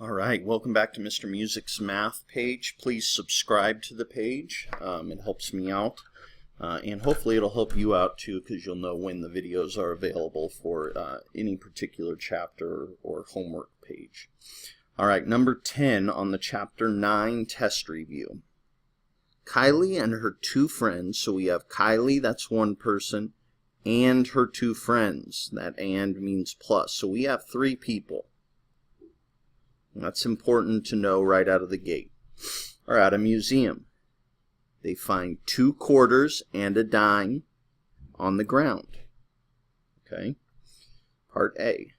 All right, welcome back to Mr. Music's math page. Please subscribe to the page. It helps me out, and hopefully it'll help you out too, because you'll know when the videos are available for any particular chapter or homework page. All right, number 10 on the Chapter 9 test review. Kylie and her two friends, so we have Kylie, that's one person, and her two friends. That and means plus, so we have three people. That's important to know right out of the gate. Are at a museum. They find 2 quarters and a dime on the ground. Okay. Part A.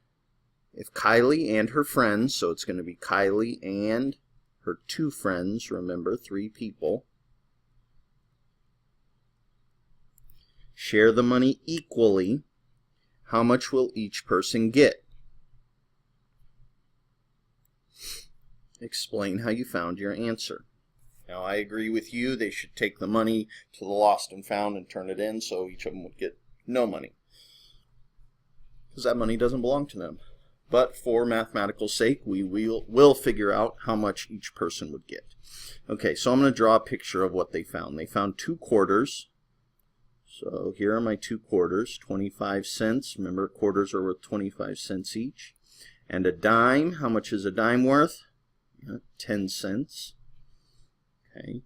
If Kylie and her friends, so it's going to be Kylie and her two friends, remember 3 people, share the money equally, how much will each person get? Explain how you found your answer. Now, I agree with you. They should take the money to the lost and found and turn it in so each of them would get no money, because that money doesn't belong to them. But for mathematical sake, we will figure out how much each person would get. Okay, so I'm going to draw a picture of what they found. They found 2 quarters. So here are my 2 quarters, 25 cents. Remember, quarters are worth 25 cents each. And a dime. How much is a dime worth? 10 cents. Okay.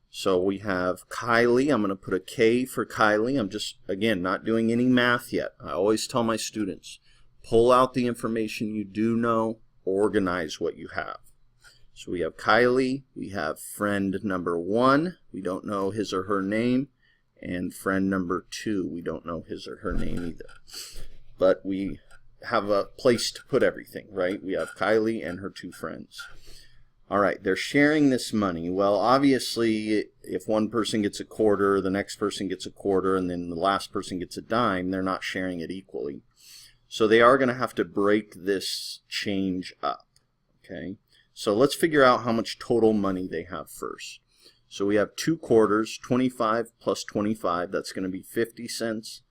So we have Kylie. I'm going to put a K for Kylie. I'm just, again, not doing any math yet. I always tell my students, pull out the information you do know, organize what you have. So we have Kylie. We have friend number 1. We don't know his or her name. And friend number 2. We don't know his or her name either. But we have a place to put everything, right? We have Kylie and her 2 friends. All right, they're sharing this money. Well, obviously, if one person gets a quarter, the next person gets a quarter, and then the last person gets a dime, they're not sharing it equally. So they are going to have to break this change up, okay? So let's figure out how much total money they have first. So we have 2 quarters, 25 plus 25, that's going to be 50 cents,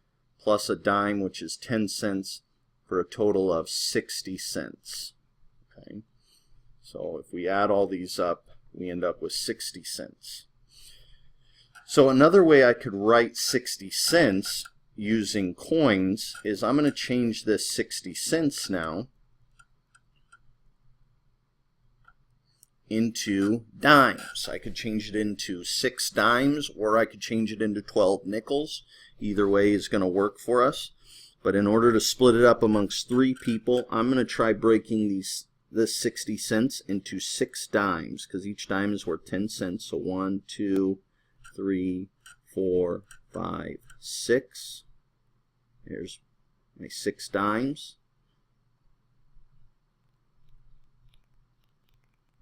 plus a dime, which is 10 cents, for a total of 60 cents. Okay, so if we add all these up, we end up with 60 cents. So another way I could write 60 cents using coins is I'm going to change this 60 cents now into dimes. I could change it into 6 dimes, or I could change it into 12 nickels. Either way is going to work for us. But in order to split it up amongst 3 people, I'm going to try breaking this 60 cents into 6 dimes, because each dime is worth 10 cents. So 1, 2, 3, 4, 5, 6. There's my 6 dimes.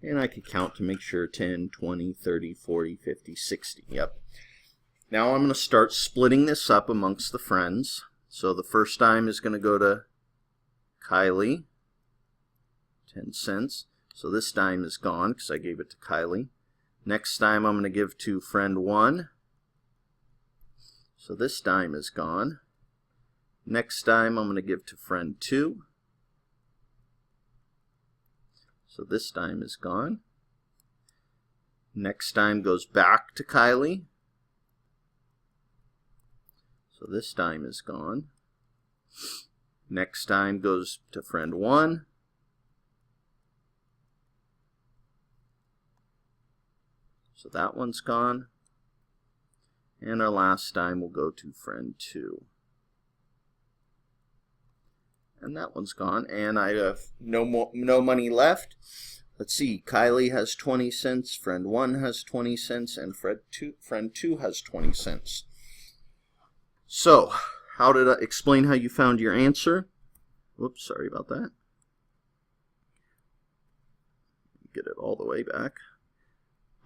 And I could count to make sure 10, 20, 30, 40, 50, 60. Yep. Now I'm going to start splitting this up amongst the friends. So the first dime is going to go to Kylie, 10 cents. So this dime is gone because I gave it to Kylie. Next dime I'm going to give to friend 1. So this dime is gone. Next dime I'm going to give to friend 2. So this dime is gone. Next dime goes back to Kylie. So this dime is gone. Next dime goes to friend 1. So that one's gone. And our last dime will go to friend 2. And that one's gone. And I have no money left. Let's see. Kylie has 20 cents. Friend 1 has 20 cents. And friend 2 has 20 cents. So, how did I explain how you found your answer? Whoops, sorry about that. Get it all the way back.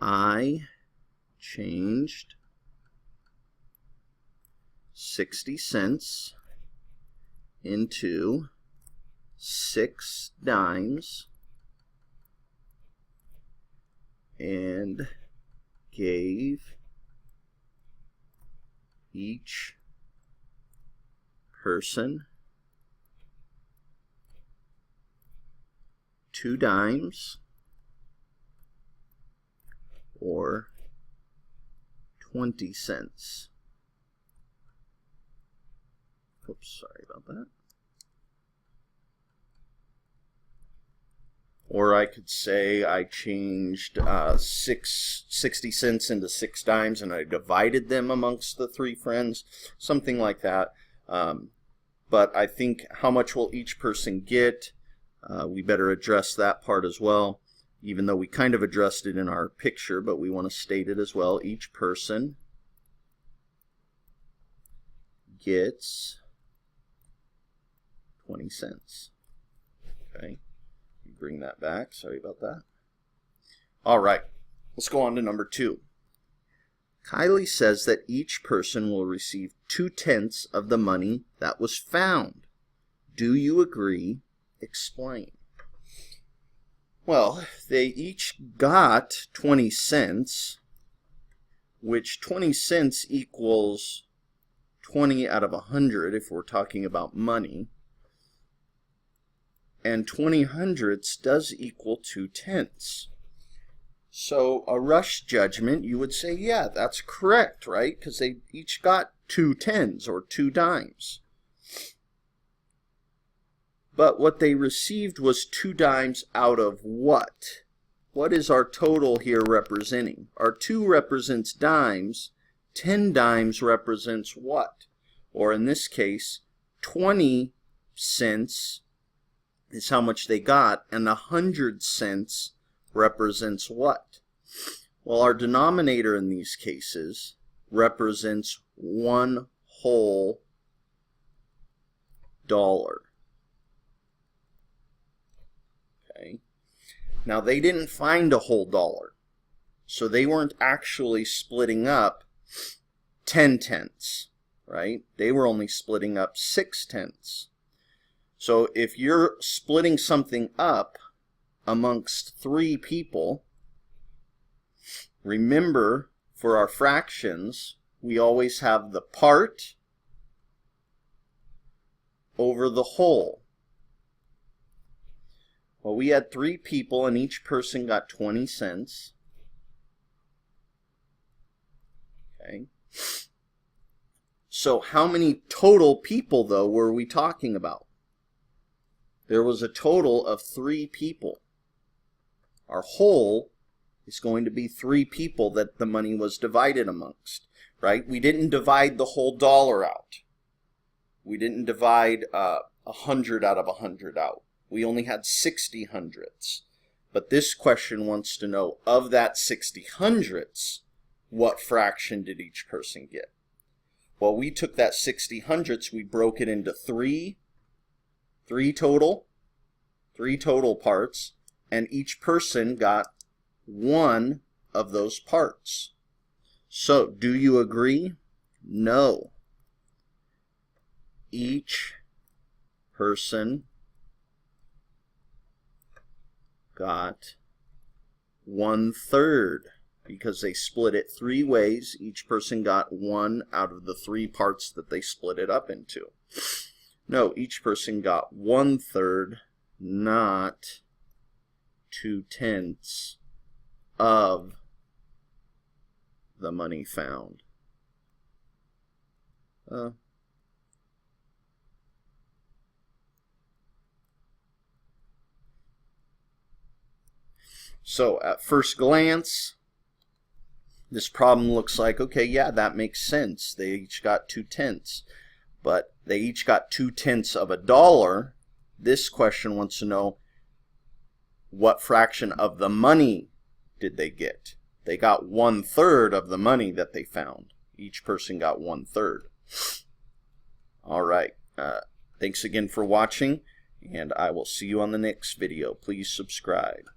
I changed 60 cents into 6 dimes and gave each person 2 dimes or 20 cents. Oops, sorry about that. Or I could say I changed 60 cents into 6 dimes and I divided them amongst the 3 friends, something like that. But I think how much will each person get, we better address that part as well, even though we kind of addressed it in our picture, but we want to state it as well. Each person gets 20 cents. Okay. Bring that back. Sorry about that. All right. Let's go on to number 2. Kylie says that each person will receive 2/10 of the money that was found. Do you agree? Explain. Well, they each got 20 cents, which 20 cents equals 20 out of 100 if we're talking about money. And 20 hundredths does equal 2/10. So a rush judgment, you would say, yeah, that's correct, right? Because they each got 2/10 or 2 dimes. But what they received was 2 dimes out of what? What is our total here representing? Our 2 represents dimes. 10 dimes represents what? Or in this case, 20 cents is how much they got, and 100 cents represents what? Well, our denominator in these cases represents 1 whole dollar. Okay. Now they didn't find a whole dollar, so they weren't actually splitting up 10/10, right? They were only splitting up 6/10. So if you're splitting something up amongst 3 people, remember for our fractions, we always have the part over the whole. Well, we had 3 people and each person got 20 cents. Okay. So how many total people, though, were we talking about? There was a total of 3 people. Our whole is going to be 3 people that the money was divided amongst, right? We didn't divide the whole dollar out. We didn't divide 100 out of 100 out. We only had 60 hundredths. But this question wants to know, of that 60 hundredths, what fraction did each person get? Well, we took that 60 hundredths, we broke it into 3 total parts, and each person got 1 of those parts. So, do you agree? No. Each person got 1/3 because they split it 3 ways. Each person got 1 out of the 3 parts that they split it up into. No, each person got 1/3, not 2/10 of the money found. So at first glance, this problem looks like, okay, yeah, that makes sense. They each got 2/10, but they each got 2/10 of a dollar. This question wants to know, what fraction of the money did they get? They got 1/3 of the money that they found. Each person got 1/3. All right. Thanks again for watching, and I will see you on the next video. Please subscribe.